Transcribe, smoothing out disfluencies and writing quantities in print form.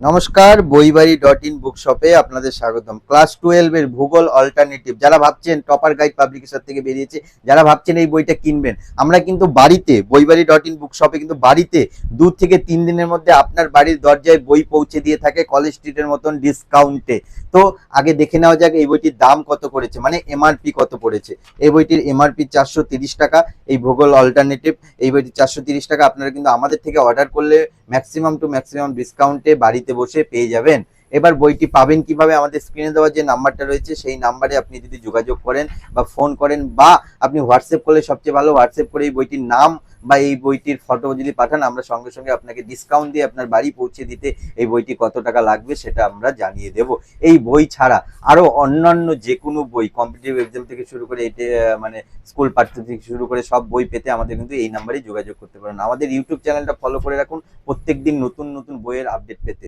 নমস্কার, বইবাড়ি.in বুক শপে আপনাদের স্বাগতম। ক্লাস 12 এর ভূগোল অল্টারনেটিভ যারা ভাবছেন, টপার গাইড পাবলিকেশন থেকে বেরিয়েছে, যারা ভাবছেন এই বইটা কিনবেন, আমরা কিন্তু বাড়িতে বইবাড়ি.in বুক শপে কিন্তু বাড়িতে 2 থেকে 3 দিনের মধ্যে আপনার বাড়ির দরজায় বই পৌঁছে দিয়ে থাকে কলেজ স্ট্রিটের মতন ডিসকাউন্টে। তো আগে দেখে নেওয়া যাক এই বইটির দাম কত পড়েছে, মানে এমআরপি কত পড়েছে। এই বইটির এমআরপি 430 টাকা। এই ভূগোল অল্টারনেটিভ এই বইটি 430 টাকা। আপনারা কিন্তু আমাদের থেকে অর্ডার করলে ম্যাক্সিমাম টু ম্যাক্সিমাম ডিসকাউন্টে বাড়িতে বসে পেয়ে যাবেন। এবার বইটি পাবেন কিভাবে? আমাদের স্ক্রিনে দেওয়া যে নাম্বারটা রয়েছে সেই নাম্বারে আপনি যদি যোগাযোগ করেন বা ফোন করেন, বা আপনি হোয়াটসঅ্যাপ করলে সবচেয়ে ভালো। হোয়াটসঅ্যাপ করে এই বইটির নাম বা এই বইটির ফটো যদি পাঠান, আমরা সঙ্গে সঙ্গে আপনাকে ডিসকাউন্ট দিয়ে আপনার বাড়ি পৌঁছে দিতে এই বইটি কত টাকা লাগবে সেটা আমরা জানিয়ে দেব। এই বই ছাড়া আরো অন্যান্য যে কোনো বই, কম্পিটিটিভ এক্সাম থেকে শুরু করে এতে মানে স্কুল পাঠ্য থেকে শুরু করে সব বই পেতে আমাদের কিন্তু এই নাম্বারে যোগাযোগ করতে পারেন। আমাদের ইউটিউব চ্যানেলটা ফলো করে রাখুন প্রত্যেকদিন নতুন নতুন বইয়ের আপডেট পেতে।